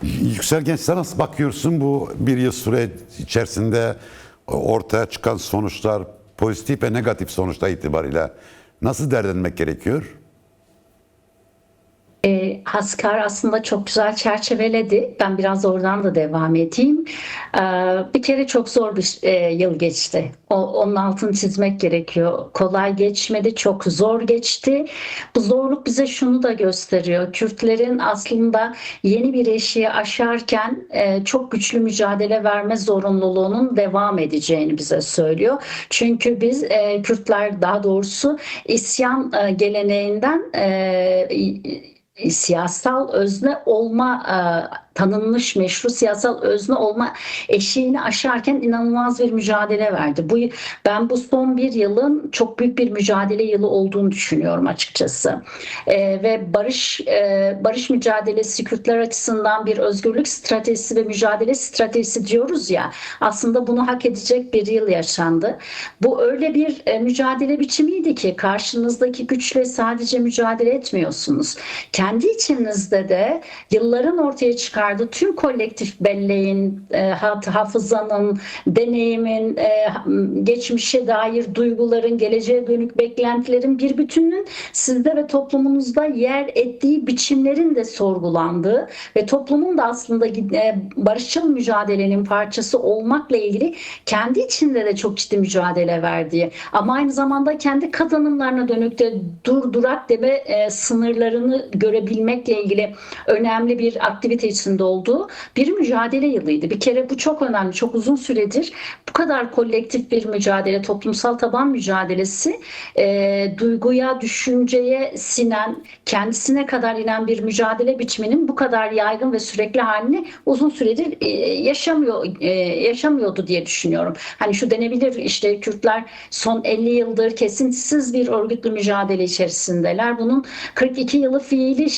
Yüksel Genç, sen nasıl bakıyorsun bu bir yıl süre içerisinde ortaya çıkan sonuçlar, pozitif ve negatif sonuçlar itibariyle nasıl değerlendirmek gerekiyor? Haskar aslında çok güzel çerçeveledi. Ben biraz oradan da devam edeyim. Ee, Bir kere çok zor bir yıl geçti. Onun altını çizmek gerekiyor. Kolay geçmedi, çok zor geçti. Bu zorluk bize şunu da gösteriyor. Kürtlerin aslında yeni bir eşiği aşarken çok güçlü mücadele verme zorunluluğunun devam edeceğini bize söylüyor. Çünkü biz Kürtler, daha doğrusu isyan geleneğinden siyasal özne olma, tanınmış meşru siyasal özne olma eşiğini aşarken inanılmaz bir mücadele verdi. Ben bu son bir yılın çok büyük bir mücadele yılı olduğunu düşünüyorum açıkçası. Ve barış mücadelesi Kürtler açısından bir özgürlük stratejisi ve mücadele stratejisi diyoruz ya. Aslında bunu hak edecek bir yıl yaşandı. Bu öyle bir mücadele biçimiydi ki karşınızdaki güçle sadece mücadele etmiyorsunuz. Kendi içinizde de yılların ortaya çıkardığı tüm kolektif belleğin, hafızanın, deneyimin, geçmişe dair duyguların, geleceğe dönük beklentilerin bir bütünün sizde ve toplumunuzda yer ettiği biçimlerin de sorgulandığı ve toplumun da aslında barışçıl mücadelenin parçası olmakla ilgili kendi içinde de çok ciddi mücadele verdiği ama aynı zamanda kendi kazanımlarına dönük de durak deme sınırlarını görebilmekle ilgili önemli bir aktivite içinde olduğu bir mücadele yılıydı. Bir kere bu çok önemli. Çok uzun süredir bu kadar kolektif bir mücadele, toplumsal taban mücadelesi, duyguya, düşünceye sinen, kendisine kadar inen bir mücadele biçiminin bu kadar yaygın ve sürekli halini uzun süredir yaşamıyordu diye düşünüyorum. Hani şu denebilir, işte Kürtler son 50 yıldır kesintisiz bir örgütlü mücadele içerisindeler. Bunun 42 yılı fiili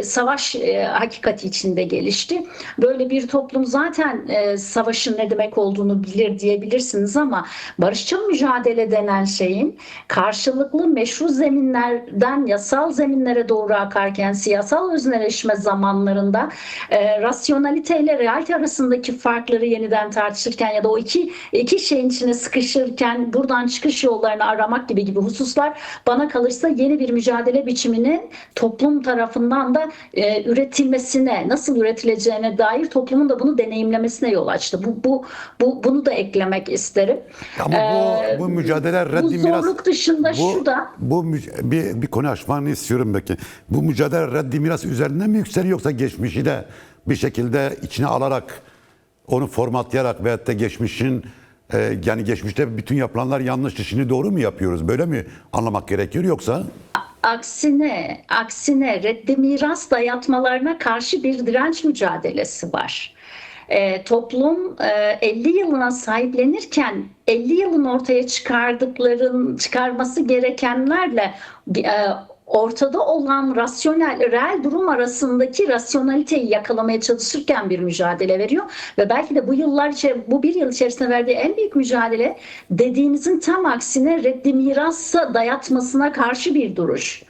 savaş hakikati içinde gelişti. Böyle bir toplum zaten savaşın ne demek olduğunu bilir diyebilirsiniz ama barışçıl mücadele denen şeyin karşılıklı meşru zeminlerden yasal zeminlere doğru akarken siyasal özneleşme zamanlarında rasyonalite ile realite arasındaki farkları yeniden tartışırken ya da o iki şeyin içine sıkışırken buradan çıkış yollarını aramak gibi hususlar bana kalırsa yeni bir mücadele biçiminin toplum tarafından da üretilmesine, nasıl üretileceğine dair toplumun da bunu deneyimlemesine yol açtı. Bunu da eklemek isterim. Ama bu mücadele Bu reddi miras, zorluk dışında şu da bir konu açmanı istiyorum belki. Bu mücadele reddi miras üzerinden mi yükseliyor, yoksa geçmişi de bir şekilde içine alarak, onu formatlayarak veyahut da geçmişin yani geçmişte bütün yapılanlar yanlıştı, şimdi doğru mu yapıyoruz? Böyle mi anlamak gerekiyor, yoksa? aksine reddi miras dayatmalarına karşı bir direnç mücadelesi var. Toplum 50 yılına sahiplenirken 50 yılın ortaya çıkarması gerekenlerle ortada olan rasyonel, reel durum arasındaki rasyoneliteyi yakalamaya çalışırken bir mücadele veriyor ve belki de bu bir yıl içerisinde verdiği en büyük mücadele dediğinizin tam aksine reddi mirasa dayatmasına karşı bir duruş.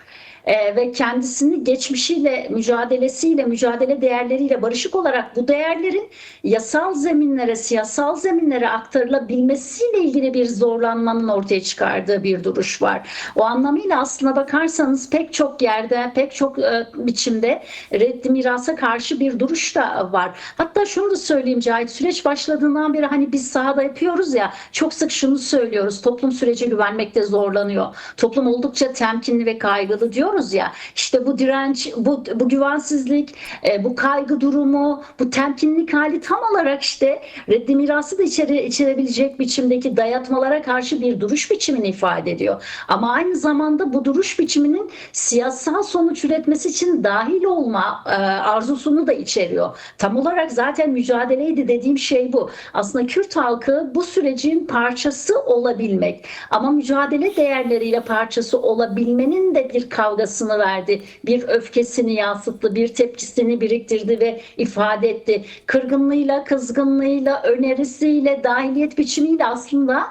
Ve kendisini geçmişiyle, mücadele değerleriyle barışık olarak bu değerlerin yasal zeminlere, siyasal zeminlere aktarılabilmesiyle ilgili bir zorlanmanın ortaya çıkardığı bir duruş var. O anlamıyla aslına bakarsanız pek çok yerde, pek çok biçimde reddi mirasa karşı bir duruş da var. Hatta şunu da söyleyeyim Cahit, süreç başladığından beri hani biz sahada yapıyoruz ya, çok sık şunu söylüyoruz: toplum sürece güvenmekte zorlanıyor. Toplum oldukça temkinli ve kaygılı diyor ya, işte bu direnç, bu güvensizlik, bu kaygı durumu, bu temkinlik hali tam olarak işte reddi mirası da içerebilecek biçimdeki dayatmalara karşı bir duruş biçimini ifade ediyor. Ama aynı zamanda bu duruş biçiminin siyasal sonuç üretmesi için dahil olma arzusunu da içeriyor. Tam olarak zaten mücadeleydi dediğim şey bu. Aslında Kürt halkı bu sürecin parçası olabilmek ama mücadele değerleriyle parçası olabilmenin de bir kavgası verdi. Bir öfkesini yansıttı, bir tepkisini biriktirdi ve ifade etti. Kırgınlığıyla, kızgınlığıyla, önerisiyle, dahiliyet biçimiyle aslında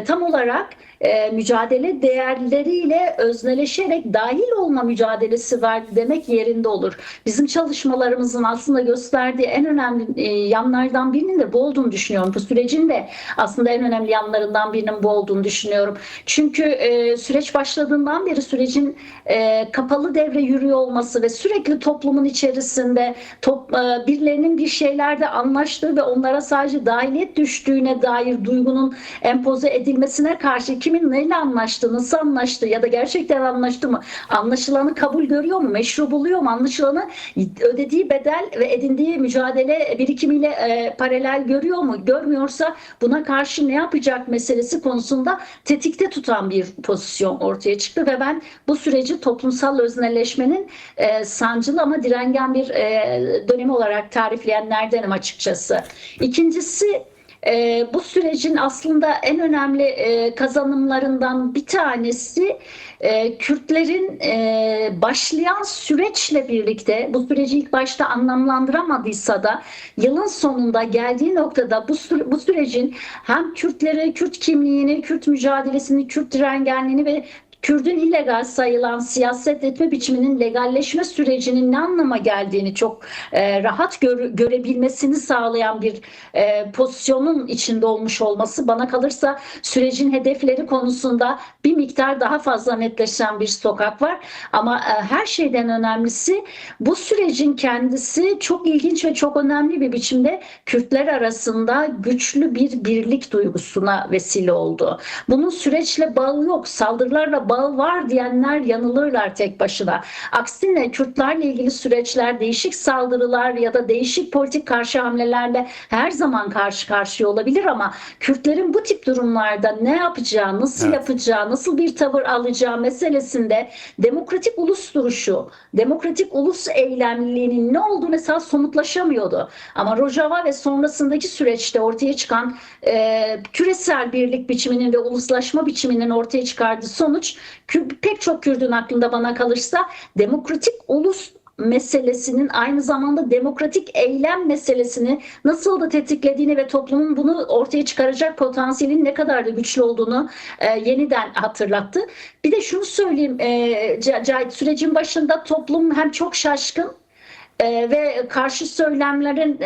tam olarak mücadele değerleriyle özneleşerek dahil olma mücadelesi verdi demek yerinde olur. Bizim çalışmalarımızın aslında gösterdiği en önemli yanlardan birinin de bu olduğunu düşünüyorum. Bu sürecin de aslında en önemli yanlarından birinin bu olduğunu düşünüyorum. Çünkü süreç başladığından beri sürecin kapalı devre yürüyor olması ve sürekli toplumun içerisinde birilerinin bir şeylerde anlaştığı ve onlara sadece dahiliyet düştüğüne dair duygunun empoze edilmesine karşı kimin neyle anlaştığı, nasıl anlaştığı ya da gerçekten anlaştı mı, anlaşılanı kabul görüyor mu, meşru buluyor mu, anlaşılanı ödediği bedel ve edindiği mücadele birikimiyle paralel görüyor mu, görmüyorsa buna karşı ne yapacak meselesi konusunda tetikte tutan bir pozisyon ortaya çıktı ve ben bu süreci toplumsal öznelleşmenin sancılı ama direngen bir dönemi olarak tarifleyenlerdenim açıkçası. İkincisi, bu sürecin aslında en önemli kazanımlarından bir tanesi Kürtlerin başlayan süreçle birlikte, bu süreci ilk başta anlamlandıramadıysa da yılın sonunda geldiği noktada bu sürecin hem Kürtleri, Kürt kimliğini, Kürt mücadelesini, Kürt direngenliğini ve Kürt'ün illegal sayılan siyaset etme biçiminin legalleşme sürecinin ne anlama geldiğini çok rahat görebilmesini sağlayan bir pozisyonun içinde olmuş olması bana kalırsa sürecin hedefleri konusunda bir miktar daha fazla netleşen bir sokak var. Ama her şeyden önemlisi bu sürecin kendisi çok ilginç ve çok önemli bir biçimde Kürtler arasında güçlü bir birlik duygusuna vesile oldu. Bunun süreçle bağı yok, saldırılarla bağı var diyenler yanılırlar tek başına. Aksine Kürtlerle ilgili süreçler değişik saldırılar ya da değişik politik karşı hamlelerle her zaman karşı karşıya olabilir ama Kürtlerin bu tip durumlarda ne yapacağı, nasıl yapacağı, nasıl bir tavır alacağı meselesinde demokratik ulus duruşu, demokratik ulus eylemliliğinin ne olduğu mesela somutlaşamıyordu. Ama Rojava ve sonrasındaki süreçte ortaya çıkan küresel birlik biçiminin ve uluslaşma biçiminin ortaya çıkardığı sonuç pek çok Kürt'ün aklında bana kalırsa demokratik ulus meselesinin aynı zamanda demokratik eylem meselesini nasıl da tetiklediğini ve toplumun bunu ortaya çıkaracak potansiyelin ne kadar da güçlü olduğunu yeniden hatırlattı. Bir de şunu söyleyeyim, Cahit, sürecin başında toplum hem çok şaşkın ve karşı söylemlerin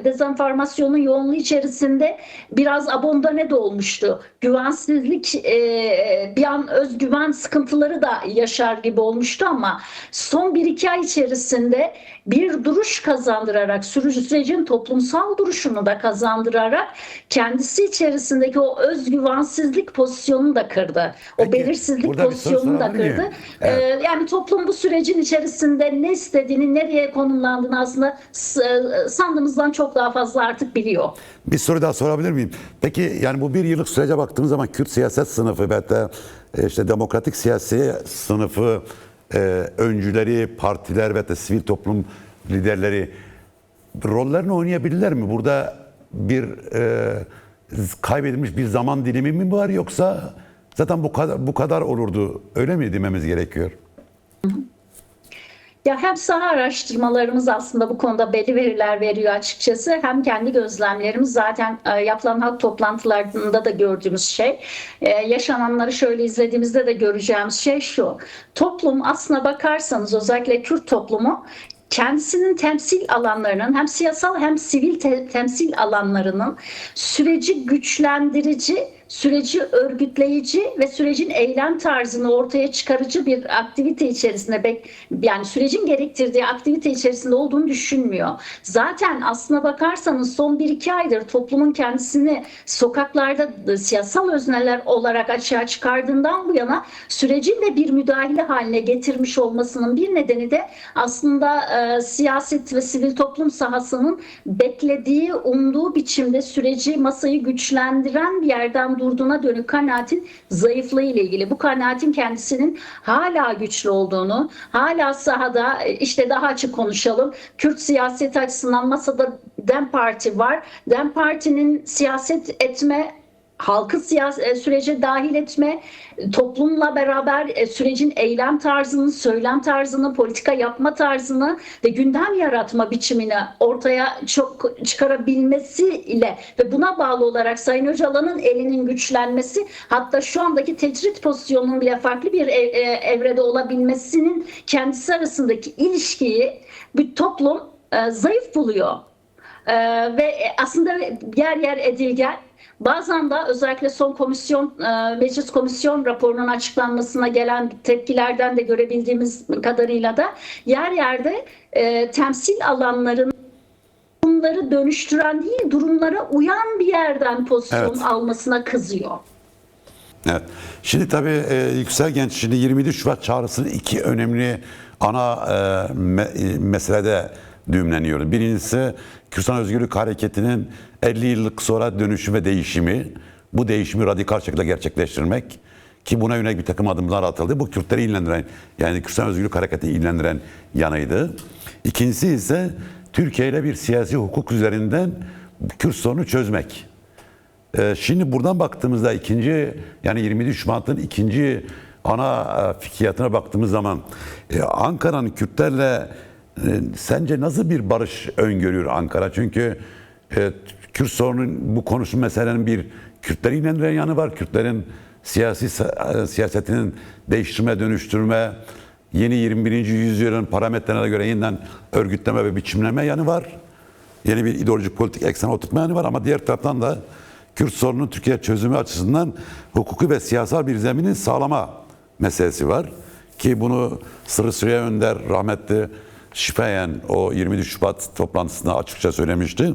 dezenformasyonun yoğunluğu içerisinde biraz abondone de olmuştu. Güvensizlik, bir an özgüven sıkıntıları da yaşar gibi olmuştu ama son 1-2 ay içerisinde bir duruş kazandırarak, sürecin toplumsal duruşunu da kazandırarak kendisi içerisindeki o özgüvensizlik pozisyonunu da kırdı. Peki, o belirsizlik burada bir soru pozisyonunu da sorabilir kırdı. miyim? Evet. Yani toplum bu sürecin içerisinde ne istediğini, nereye konumlandığını aslında sandığımızdan çok daha fazla artık biliyor. Bir soru daha sorabilir miyim? Peki yani bu bir yıllık sürece baktığımız zaman Kürt siyaset sınıfı ve de işte demokratik siyasi sınıfı öncüleri, partiler ve de sivil toplum liderleri rollerini oynayabilirler mi? Burada bir kaybedilmiş bir zaman dilimi mi var yoksa zaten bu kadar olurdu, öyle mi dememiz gerekiyor? Ya hem saha araştırmalarımız aslında bu konuda belli veriler veriyor açıkçası. Hem kendi gözlemlerimiz zaten yapılan halk toplantılarında da gördüğümüz şey. Yaşananları şöyle izlediğimizde de göreceğimiz şey şu. Toplum aslına bakarsanız özellikle Kürt toplumu kendisinin temsil alanlarının hem siyasal hem sivil temsil alanlarının süreci güçlendirici, süreci örgütleyici ve sürecin eylem tarzını ortaya çıkarıcı bir aktivite içerisinde, yani sürecin gerektirdiği aktivite içerisinde olduğunu düşünmüyor. Zaten aslına bakarsanız son 1-2 aydır toplumun kendisini sokaklarda siyasal özneler olarak açığa çıkardığından bu yana sürecin de bir müdahale haline getirmiş olmasının bir nedeni de aslında siyaset ve sivil toplum sahasının beklediği, umduğu biçimde süreci, masayı güçlendiren bir yerden durduğuna dönük kanaatin zayıflığı ile ilgili. Bu kanaatin kendisinin hala güçlü olduğunu, hala sahada, işte daha açık konuşalım, Kürt siyaseti açısından masada DEM Parti var. DEM Parti'nin siyaset etme halkı sürece dahil etme, toplumla beraber sürecin eylem tarzını, söylem tarzını, politika yapma tarzını ve gündem yaratma biçimini ortaya çok çıkarabilmesiyle ve buna bağlı olarak Sayın Öcalan'ın elinin güçlenmesi, hatta şu andaki tecrit pozisyonunun bile farklı bir evrede olabilmesinin kendisi arasındaki ilişkiyi bir toplum zayıf buluyor. Ve aslında yer yer edilgen. Bazen de özellikle son meclis komisyon raporunun açıklanmasına gelen tepkilerden de görebildiğimiz kadarıyla da yer yerde temsil alanların durumları dönüştüren değil, durumlara uyan bir yerden pozisyon almasına kızıyor. Evet. Şimdi tabii Yüksel Genç şimdi 27 Şubat çağrısının iki önemli ana meselede düğümleniyor. Birincisi Kürdistan Özgürlük Hareketi'nin 50 yıllık sonra dönüşü ve değişimi. Bu değişimi radikal şekilde gerçekleştirmek ki buna yönelik bir takım adımlar atıldı. Bu Kürtleri ilgilendiren, yani Kürdistan Özgürlük Hareketi'ni ilgilendiren yanıydı. İkincisi ise Türkiye ile bir siyasi hukuk üzerinden Kürt sorunu çözmek. Şimdi buradan baktığımızda yani 27 Şubat'ın ikinci ana fikriyatına baktığımız zaman Ankara'nın Kürtlerle sence nasıl bir barış öngörüyor Ankara? Çünkü Kürt sorunun bu konuşun meselenin bir Kürtleri ilgilendiren yanı var. Kürtlerin siyasetinin değiştirme, dönüştürme, yeni 21. yüzyılın parametrelerine göre yeniden örgütleme ve biçimleme yanı var. Yeni bir ideolojik politik eksen oturtma yanı var ama diğer taraftan da Kürt sorunun Türkiye çözümü açısından hukuki ve siyasal bir zeminin sağlama meselesi var. Ki bunu Sırrı Süreyya Önder rahmetli şifayen o 23 Şubat toplantısında açıkça söylemişti.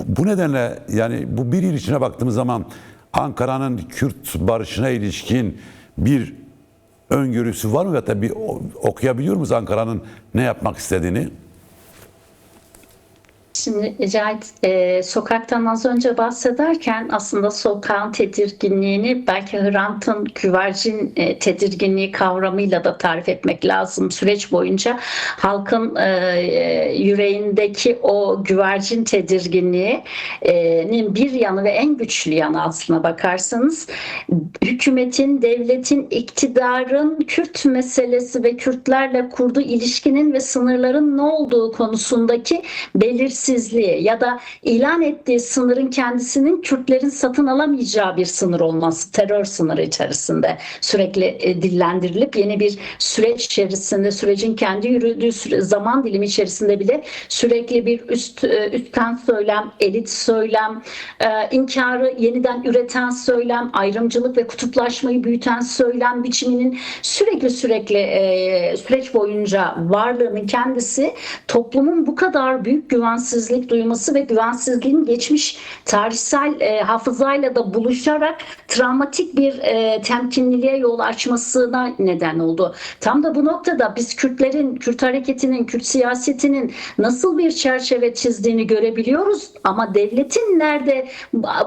Bu nedenle yani bu bir yıl içine baktığımız zaman Ankara'nın Kürt barışına ilişkin bir öngörüsü var mı? Hatta bir okuyabiliyor muyuz Ankara'nın ne yapmak istediğini? Şimdi Cahit, sokaktan az önce bahsederken aslında sokağın tedirginliğini belki Hrant Dink'in güvercin tedirginliği kavramıyla da tarif etmek lazım. Süreç boyunca halkın yüreğindeki o güvercin tedirginliğinin bir yanı ve en güçlü yanı aslına bakarsanız hükümetin, devletin, iktidarın Kürt meselesi ve Kürtlerle kurduğu ilişkinin ve sınırların ne olduğu konusundaki belirsizliği ya da ilan ettiği sınırın kendisinin Kürtlerin satın alamayacağı bir sınır olması, terör sınırı içerisinde sürekli dillendirilip yeni bir süreç içerisinde, sürecin kendi yürüdüğü zaman dilimi içerisinde bile sürekli bir üstten söylem, elit söylem, inkarı yeniden üreten söylem, ayrımcılık ve kutuplaşmayı büyüten söylem biçiminin sürekli süreç boyunca varlığının kendisi toplumun bu kadar büyük güvensizlik duyması ve güvensizliğin geçmiş tarihsel hafızayla da buluşarak travmatik bir temkinliliğe yol açmasına neden oldu. Tam da bu noktada biz Kürtlerin, Kürt hareketinin, Kürt siyasetinin nasıl bir çerçeve çizdiğini görebiliyoruz ama devletin nerede,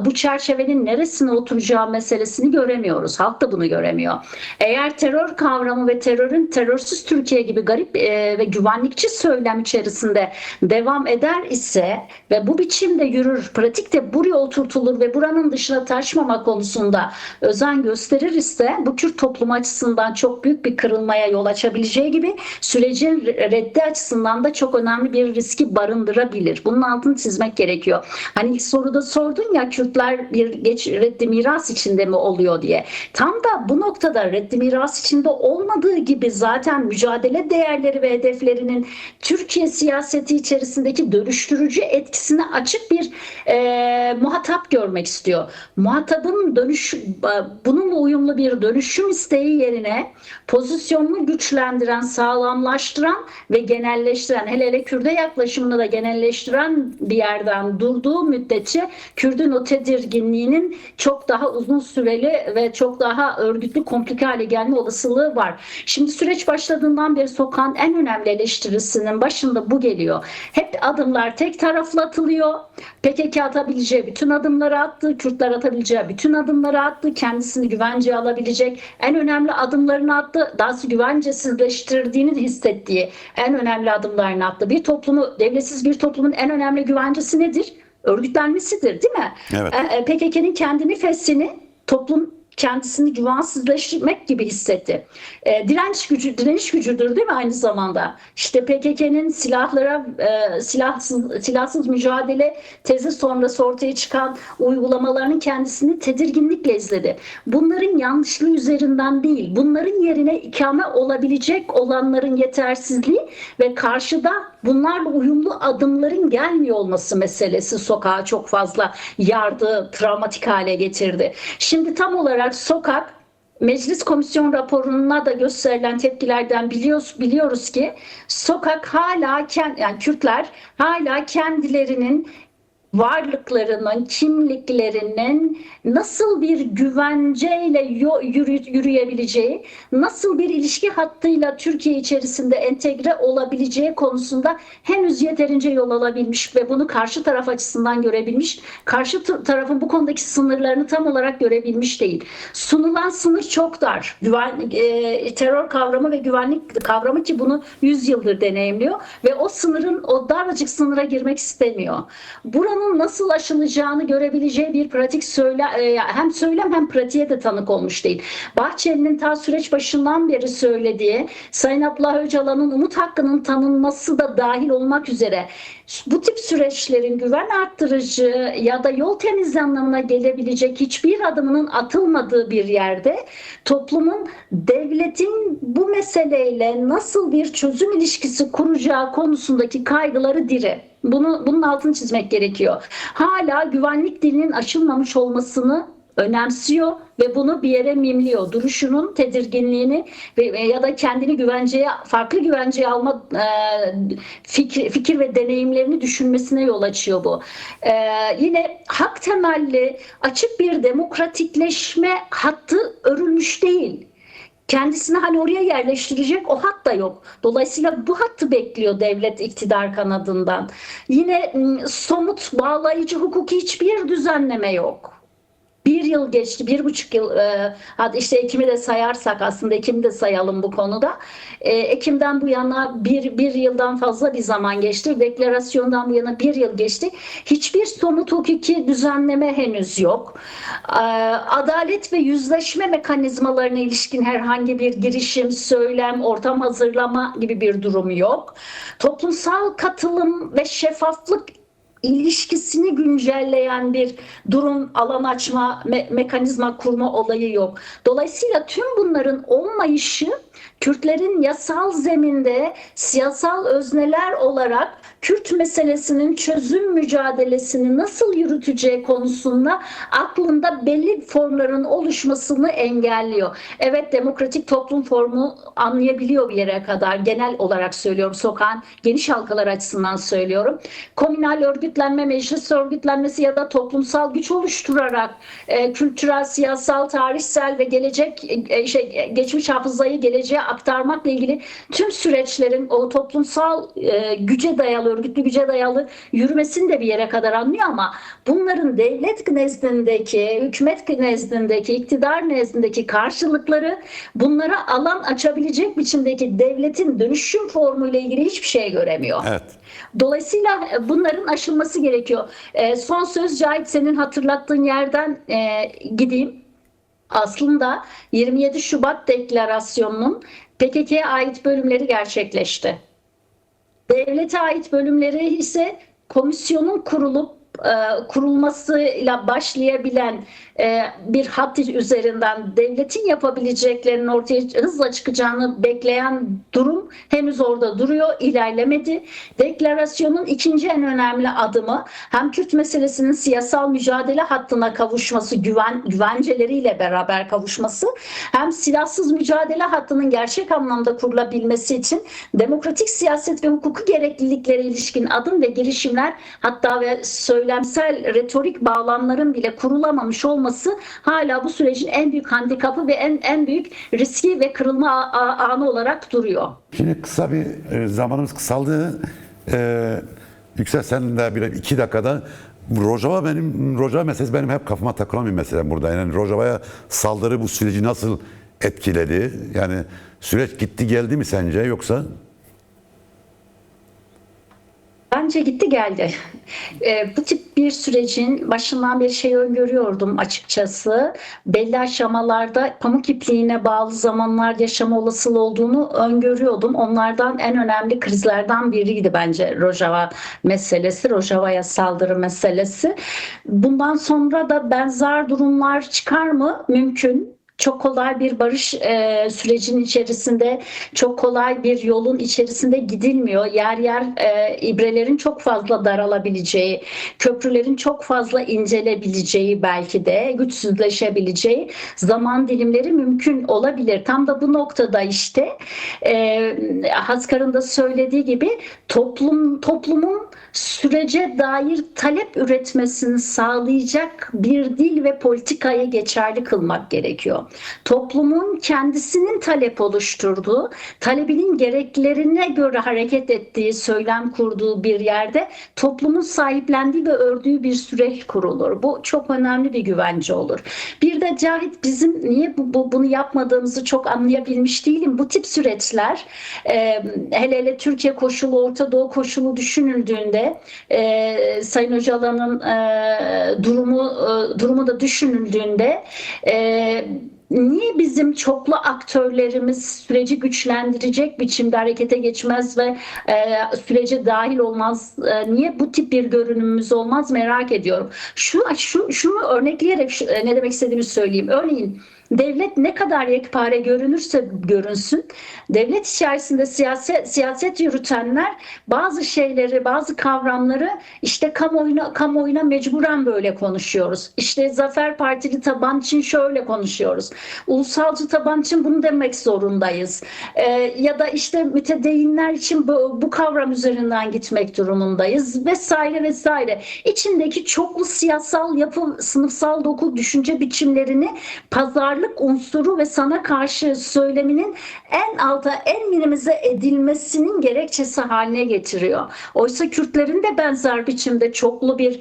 bu çerçevenin neresine oturacağı meselesini göremiyoruz. Halk da bunu göremiyor. Eğer terör kavramı ve terörün terörsüz Türkiye gibi garip ve güvenlikçi söylem içerisinde devam eder ise ve bu biçimde yürür, pratikte buraya oturtulur ve buranın dışına taşmama konusunda özen gösterir ise bu Kürt toplumu açısından çok büyük bir kırılmaya yol açabileceği gibi sürecin reddi açısından da çok önemli bir riski barındırabilir. Bunun altını çizmek gerekiyor. Hani ilk soruda sordun ya, Kürtler bir reddi miras içinde mi oluyor diye. Tam da bu noktada reddi miras içinde olmadığı gibi zaten mücadele değerleri ve hedeflerinin Türkiye siyaseti içerisindeki dönüştürücü etkisine açık bir muhatap görmek istiyor. Muhatabın bununla uyumlu bir dönüşüm isteği yerine pozisyonunu güçlendiren, sağlamlaştıran ve genelleştiren, hele Kürt'e yaklaşımını da genelleştiren bir yerden durduğu müddetçe Kürt'ün o tedirginliğinin çok daha uzun süreli ve çok daha örgütlü, komplike hale gelme olasılığı var. Şimdi süreç başladığından beri sokağın en önemli eleştirisinin başında bu geliyor. Hep adımlar tek taraflı atılıyor. PKK atabileceği bütün adımları attı. Kürtler atabileceği bütün adımları attı. Kendisini güvenceye alabilecek en önemli adımlarını attı. Dahası güvencesizleştirdiğini hissettiği en önemli adımlarını attı. Devletsiz bir toplumun en önemli güvencesi nedir? örgütlenmesidir, değil mi? Evet. PKK'nın kendi nefesini toplum kendisini güvensizleştirmek gibi hissetti. Direniş gücüdür, değil mi aynı zamanda? İşte PKK'nın silahsız mücadele tezi sonrası ortaya çıkan uygulamalarının kendisini tedirginlikle izledi. Bunların yanlışlığı üzerinden değil, bunların yerine ikame olabilecek olanların yetersizliği ve karşıda bunlarla uyumlu adımların gelmiyor olması meselesi sokağa çok fazla yardı, travmatik hale getirdi. Şimdi tam olarak sokak, Meclis Komisyon raporuna da gösterilen tepkilerden biliyoruz ki sokak hala yani Kürtler hala kendilerinin varlıklarının, kimliklerinin nasıl bir güvenceyle yürüyebileceği, nasıl bir ilişki hattıyla Türkiye içerisinde entegre olabileceği konusunda henüz yeterince yol alabilmiş ve bunu karşı taraf açısından görebilmiş, karşı tarafın bu konudaki sınırlarını tam olarak görebilmiş değil. Sunulan sınır çok dar. Terör kavramı ve güvenlik kavramı ki bunu 100 yıldır deneyimliyor ve o sınırın, o daracık sınıra girmek istemiyor. Buranın nasıl aşılacağını görebileceği bir pratik hem söylem hem pratiğe de tanık olmuş değil. Bahçeli'nin ta süreç başından beri söylediği, Sayın Abdullah Öcalan'ın umut hakkının tanınması da dahil olmak üzere bu tip süreçlerin güven arttırıcı ya da yol temizliği anlamına gelebilecek hiçbir adımının atılmadığı bir yerde toplumun devletin bu meseleyle nasıl bir çözüm ilişkisi kuracağı konusundaki kaygıları diri. Bunun altını çizmek gerekiyor. Hala güvenlik dilinin aşılmamış olmasını önemsiyor ve bunu bir yere mimliyor. Duruşunun tedirginliğini ya da kendini farklı güvenceye alma fikir ve deneyimlerini düşünmesine yol açıyor bu. Yine hak temelli açık bir demokratikleşme hattı örülmüş değil. Kendisini hani oraya yerleştirecek o hat da yok. Dolayısıyla bu hattı bekliyor devlet iktidar kanadından. Yine somut, bağlayıcı hukuki hiçbir düzenleme yok. 1 yıl geçti, 1,5 yıl, hadi işte Ekim'i de sayarsak aslında Ekim'i de sayalım bu konuda. Ekim'den bu yana bir yıldan fazla bir zaman geçti. Deklarasyondan bu yana 1 yıl geçti. Hiçbir somut hukuki düzenleme henüz yok. Adalet ve yüzleşme mekanizmalarına ilişkin herhangi bir girişim, söylem, ortam hazırlama gibi bir durum yok. Toplumsal katılım ve şeffaflık ilişkisini güncelleyen bir durum, alan açma, mekanizma kurma olayı yok. Dolayısıyla tüm bunların olmayışı Kürtlerin yasal zeminde siyasal özneler olarak Kürt meselesinin çözüm mücadelesini nasıl yürüteceği konusunda aklında belli formların oluşmasını engelliyor. Evet, demokratik toplum formu anlayabiliyor bir yere kadar. Genel olarak söylüyorum, sokağın geniş halkalar açısından söylüyorum. Komünal örgütlenme, meclis örgütlenmesi ya da toplumsal güç oluşturarak kültürel, siyasal, tarihsel ve geçmiş hafızayı geleceğe aktarmakla ilgili tüm süreçlerin o toplumsal güce dayalı, örgütlü güce dayalı yürümesini de bir yere kadar anlıyor ama bunların devlet nezdindeki, hükümet nezdindeki, iktidar nezdindeki karşılıkları bunlara alan açabilecek biçimdeki devletin dönüşüm formuyla ilgili hiçbir şey göremiyor. Evet. Dolayısıyla bunların aşılması gerekiyor. Son söz Cahit, senin hatırlattığın yerden gideyim. Aslında 27 Şubat Deklarasyonu'nun PKK'ya ait bölümleri gerçekleşti. Devlete ait bölümleri ise komisyonun kurulmasıyla başlayabilen bir hat üzerinden devletin yapabileceklerinin ortaya hızla çıkacağını bekleyen durum henüz orada duruyor, ilerlemedi. Deklarasyonun ikinci en önemli adımı hem Kürt meselesinin siyasal mücadele hattına kavuşması, güvenceleriyle beraber kavuşması, hem silahsız mücadele hattının gerçek anlamda kurulabilmesi için demokratik siyaset ve hukuku gerekliliklere ilişkin adım ve girişimler, hatta ve söylemsel retorik bağlamların bile kurulamamış olması hala bu sürecin en büyük handikapı ve en büyük riski ve kırılma anı olarak duruyor. Şimdi kısa bir zamanımız kısaldı. Yüksel, sen de bir 2 dakikada Rojava meselesi benim hep kafama takılan bir mesele burada. Yani Rojava'ya saldırı bu süreci nasıl etkiledi? Yani süreç gitti geldi mi sence, yoksa? Bence gitti geldi. Bu tip bir sürecin başından bir şey öngörüyordum açıkçası. Belli aşamalarda pamuk ipliğine bağlı zamanlar yaşama olasılığı olduğunu öngörüyordum. Onlardan en önemli krizlerden biriydi bence Rojava meselesi, Rojava'ya saldırı meselesi. Bundan sonra da benzer durumlar çıkar mı? Mümkün. Çok kolay bir barış sürecinin içerisinde, çok kolay bir yolun içerisinde gidilmiyor. Yer yer ibrelerin çok fazla daralabileceği, köprülerin çok fazla incelebileceği, belki de güçsüzleşebileceği zaman dilimleri mümkün olabilir. Tam da bu noktada işte Haskar'ın da söylediği gibi toplumun sürece dair talep üretmesini sağlayacak bir dil ve politikayı geçerli kılmak gerekiyor. Toplumun kendisinin talep oluşturduğu, talebinin gereklerine göre hareket ettiği, söylem kurduğu bir yerde toplumun sahiplendiği ve ördüğü bir süreç kurulur. Bu çok önemli bir güvence olur. Bir de Cahit, bizim niye bunu yapmadığımızı çok anlayabilmiş değilim. Bu tip süreçler hele hele Türkiye koşulu, Orta Doğu koşulu düşünüldüğünde Sayın Öcalan'ın durumu da düşünüldüğünde niye bizim çoklu aktörlerimiz süreci güçlendirecek biçimde harekete geçmez ve sürece dahil olmaz? Niye bu tip bir görünümümüz olmaz, merak ediyorum. Şunu örnekleyerek ne demek istediğimi söyleyeyim. Örneğin devlet ne kadar yekpare görünürse görünsün, devlet içerisinde siyaset yürütenler bazı şeyleri, bazı kavramları işte kamuoyuna mecburen böyle konuşuyoruz. İşte Zafer Partili taban için şöyle konuşuyoruz. Ulusalcı taban için bunu demek zorundayız. Ya da işte mütedeyinler için bu kavram üzerinden gitmek durumundayız vesaire vesaire. İçindeki çoklu siyasal yapı, sınıfsal doku, düşünce biçimlerini pazarlık unsuru ve sana karşı söyleminin en alta, en minimize edilmesinin gerekçesi haline getiriyor. Oysa Kürtlerin de benzer biçimde çoklu bir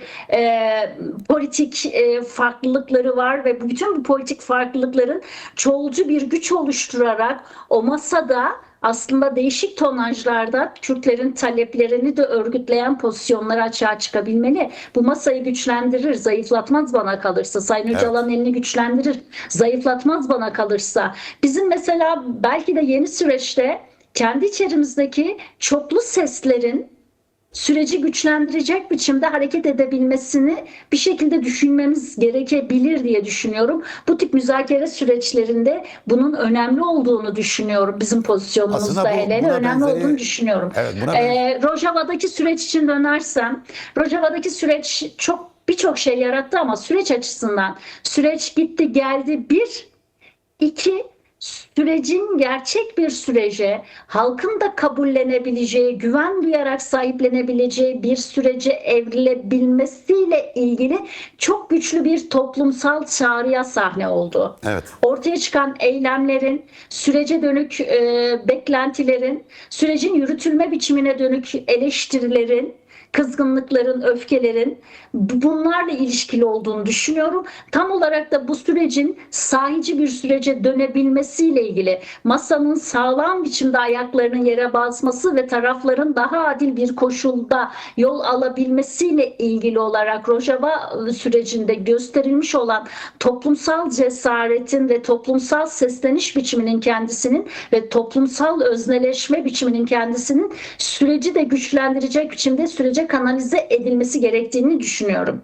politik farklılıkları var ve bütün bu politik farklılıkların çoğulcu bir güç oluşturarak o masada aslında değişik tonajlarda Kürtlerin taleplerini de örgütleyen pozisyonları açığa çıkabilmeli. Bu masayı güçlendirir, zayıflatmaz bana kalırsa. Sayın Öcalan'ın elini güçlendirir, zayıflatmaz bana kalırsa. Bizim mesela belki de yeni süreçte kendi içerimizdeki çoklu seslerin süreci güçlendirecek biçimde hareket edebilmesini bir şekilde düşünmemiz gerekebilir diye düşünüyorum. Bu tip müzakere süreçlerinde bunun önemli olduğunu düşünüyorum. Bizim pozisyonumuzda hele önemli olduğunu düşünüyorum. Evet, Rojava'daki süreç için dönersem, Rojava'daki süreç birçok şey yarattı ama süreç açısından süreç gitti geldi. İki, sürecin gerçek bir sürece, halkın da kabullenebileceği, güven duyarak sahiplenebileceği bir sürece evrilebilmesiyle ilgili çok güçlü bir toplumsal çağrıya sahne oldu. Evet. Ortaya çıkan eylemlerin, sürece dönük beklentilerin, sürecin yürütülme biçimine dönük eleştirilerin, kızgınlıkların, öfkelerin bunlarla ilişkili olduğunu düşünüyorum. Tam olarak da bu sürecin sahici bir sürece dönebilmesiyle ilgili masanın sağlam biçimde ayaklarının yere basması ve tarafların daha adil bir koşulda yol alabilmesiyle ilgili olarak Rojava sürecinde gösterilmiş olan toplumsal cesaretin ve toplumsal sesleniş biçiminin kendisinin ve toplumsal özneleşme biçiminin kendisinin süreci de güçlendirecek biçimde sürece kanalize edilmesi gerektiğini düşünüyorum.